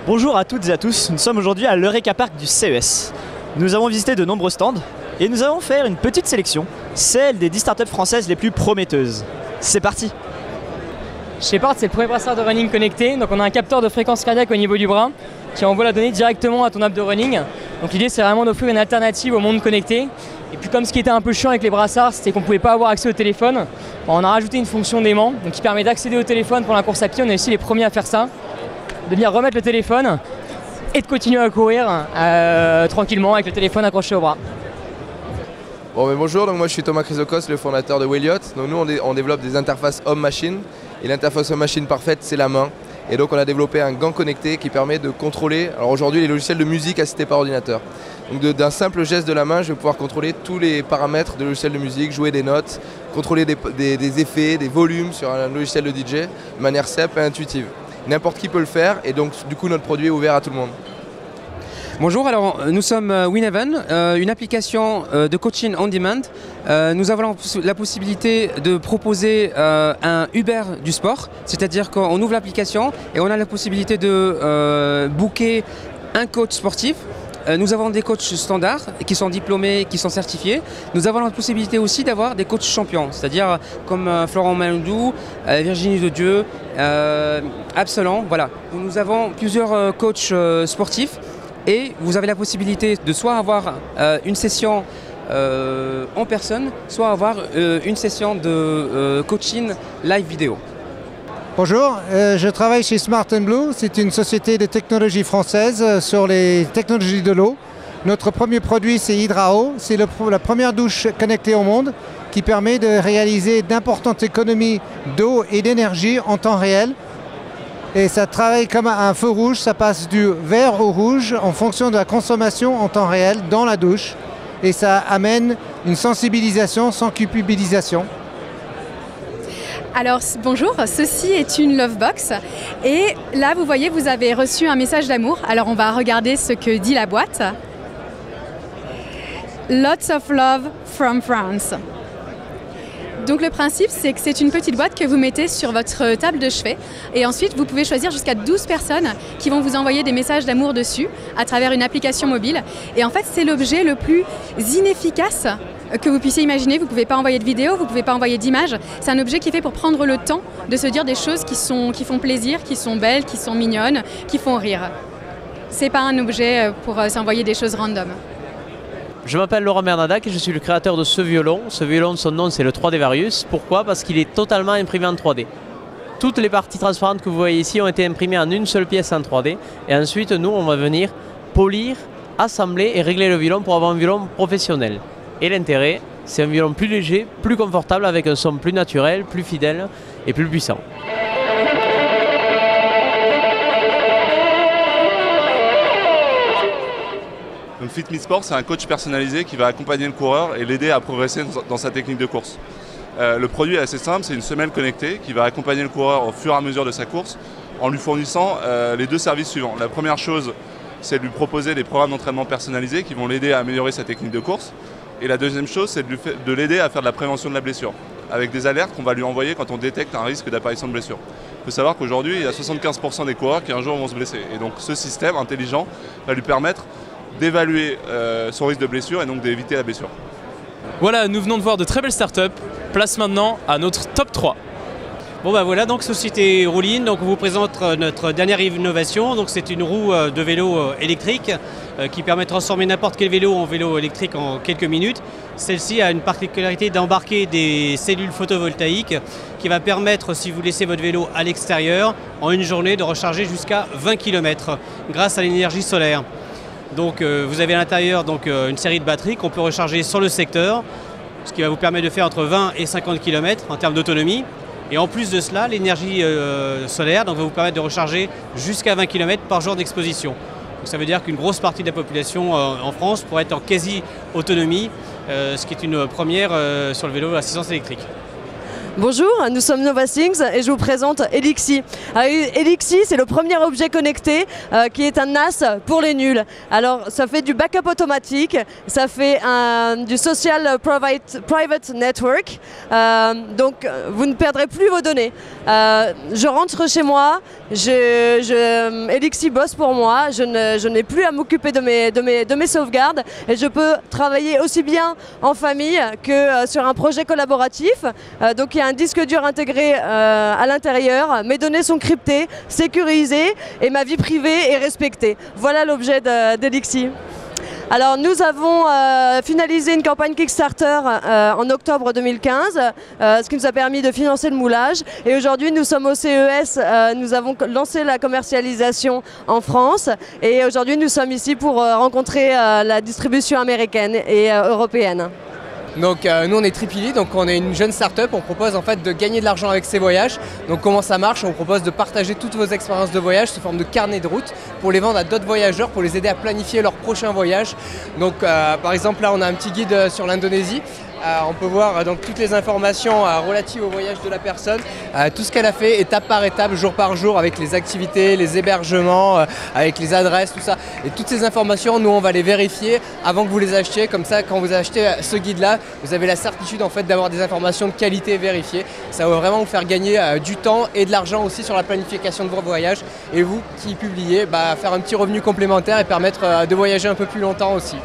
Bonjour à toutes et à tous, nous sommes aujourd'hui à l'Eureka Park du CES. Nous avons visité de nombreux stands et nous allons faire une petite sélection, celle des 10 startups françaises les plus prometteuses. C'est parti! Shepard, c'est le premier brassard de running connecté, donc on a un capteur de fréquence cardiaque au niveau du bras qui envoie la donnée directement à ton app de running. Donc l'idée c'est vraiment d'offrir une alternative au monde connecté. Et puis comme ce qui était un peu chiant avec les brassards, c'était qu'on ne pouvait pas avoir accès au téléphone, on a rajouté une fonction d'aimant donc qui permet d'accéder au téléphone pour la course à pied. On est aussi les premiers à faire ça, de venir remettre le téléphone et de continuer à courir tranquillement avec le téléphone accroché au bras. Bonjour, donc moi je suis Thomas Chrysokos, le fondateur de Welliout. Donc nous on développe des interfaces homme-machine et l'interface homme-machine parfaite c'est la main. Et donc on a développé un gant connecté qui permet de contrôler, alors aujourd'hui les logiciels de musique assistés par ordinateur. Donc d'un simple geste de la main, je vais pouvoir contrôler tous les paramètres de logiciel de musique, jouer des notes, contrôler des effets, des volumes sur un logiciel de DJ de manière simple et intuitive. N'importe qui peut le faire et donc du coup notre produit est ouvert à tout le monde. Bonjour, alors nous sommes WinEven, une application de coaching on demand. Nous avons la possibilité de proposer un Uber du sport, c'est-à-dire qu'on ouvre l'application et on a la possibilité de booker un coach sportif. Nous avons des coachs standards qui sont diplômés, qui sont certifiés. Nous avons la possibilité aussi d'avoir des coachs champions, c'est-à-dire comme Florent Malundou, Virginie de Dieu, Absalon. Voilà. Nous avons plusieurs coachs sportifs. Et vous avez la possibilité de soit avoir une session en personne, soit avoir une session de coaching live vidéo. Bonjour, je travaille chez Smart & Blue. C'est une société de technologie française sur les technologies de l'eau. Notre premier produit, c'est Hydrao. C'est la première douche connectée au monde qui permet de réaliser d'importantes économies d'eau et d'énergie en temps réel. Et ça travaille comme un feu rouge, ça passe du vert au rouge en fonction de la consommation en temps réel dans la douche. Et ça amène une sensibilisation sans culpabilisation. Alors bonjour, ceci est une Lovebox et là vous voyez vous avez reçu un message d'amour. Alors on va regarder ce que dit la boîte. Lots of love from France. Donc le principe, c'est que c'est une petite boîte que vous mettez sur votre table de chevet et ensuite vous pouvez choisir jusqu'à 12 personnes qui vont vous envoyer des messages d'amour dessus à travers une application mobile. Et en fait, c'est l'objet le plus inefficace que vous puissiez imaginer. Vous ne pouvez pas envoyer de vidéo, vous ne pouvez pas envoyer d'images. C'est un objet qui est fait pour prendre le temps de se dire des choses qui font plaisir, qui sont belles, qui sont mignonnes, qui font rire. C'est pas un objet pour s'envoyer des choses random. Je m'appelle Laurent Bernadac et je suis le créateur de ce violon. Ce violon, son nom c'est le 3D Varius. Pourquoi? Parce qu'il est totalement imprimé en 3D. Toutes les parties transparentes que vous voyez ici ont été imprimées en une seule pièce en 3D. Et ensuite, nous, on va venir polir, assembler et régler le violon pour avoir un violon professionnel. Et l'intérêt, c'est un violon plus léger, plus confortable, avec un son plus naturel, plus fidèle et plus puissant. Donc Fit Me Sport, c'est un coach personnalisé qui va accompagner le coureur et l'aider à progresser dans sa technique de course. Le produit est assez simple, c'est une semelle connectée qui va accompagner le coureur au fur et à mesure de sa course en lui fournissant les deux services suivants. La première chose, c'est de lui proposer des programmes d'entraînement personnalisés qui vont l'aider à améliorer sa technique de course. Et la deuxième chose, c'est de l'aider à faire de la prévention de la blessure, avec des alertes qu'on va lui envoyer quand on détecte un risque d'apparition de blessure. Il faut savoir qu'aujourd'hui, il y a 75% des coureurs qui un jour vont se blesser. Et donc ce système intelligent va lui permettre d'évaluer son risque de blessure et donc d'éviter la blessure. Voilà, nous venons de voir de très belles startups. Place maintenant à notre top 3. Bon bah voilà, donc société Roulin, donc on vous présente notre dernière innovation. Donc c'est une roue de vélo électrique qui permet de transformer n'importe quel vélo en vélo électrique en quelques minutes. Celle-ci a une particularité d'embarquer des cellules photovoltaïques qui va permettre, si vous laissez votre vélo à l'extérieur, en une journée de recharger jusqu'à 20 km grâce à l'énergie solaire. Donc vous avez à l'intérieur une série de batteries qu'on peut recharger sur le secteur, ce qui va vous permettre de faire entre 20 et 50 km en termes d'autonomie. Et en plus de cela, l'énergie solaire va vous permettre de recharger jusqu'à 20 km par jour d'exposition. Ça veut dire qu'une grosse partie de la population en France pourrait être en quasi-autonomie, ce qui est une première sur le vélo à assistance électrique. Bonjour, nous sommes Novathings et je vous présente Elixi. Elixi, c'est le premier objet connecté qui est un NAS pour les nuls. Alors, ça fait du backup automatique, ça fait du social private network, donc vous ne perdrez plus vos données. Je rentre chez moi, Elixi bosse pour moi, je n'ai plus à m'occuper de mes sauvegardes et je peux travailler aussi bien en famille que sur un projet collaboratif. Donc il y a un disque dur intégré à l'intérieur, mes données sont cryptées, sécurisées et ma vie privée est respectée. Voilà l'objet d'Elixi. Alors nous avons finalisé une campagne Kickstarter en octobre 2015, ce qui nous a permis de financer le moulage. Et aujourd'hui nous sommes au CES, nous avons lancé la commercialisation en France. Et aujourd'hui nous sommes ici pour rencontrer la distribution américaine et européenne. Donc nous on est Tripili, donc on est une jeune start-up, on propose en fait de gagner de l'argent avec ses voyages. Donc comment ça marche? On propose de partager toutes vos expériences de voyage sous forme de carnet de route pour les vendre à d'autres voyageurs, pour les aider à planifier leur prochain voyage. Donc par exemple là on a un petit guide sur l'Indonésie. On peut voir donc toutes les informations relatives au voyage de la personne, tout ce qu'elle a fait étape par étape, jour par jour, avec les activités, les hébergements, avec les adresses, tout ça. Et toutes ces informations, nous on va les vérifier avant que vous les achetiez. Comme ça, quand vous achetez ce guide-là, vous avez la certitude en fait d'avoir des informations de qualité vérifiées. Ça va vraiment vous faire gagner du temps et de l'argent aussi sur la planification de vos voyages. Et vous qui publiez, faire un petit revenu complémentaire et permettre de voyager un peu plus longtemps aussi.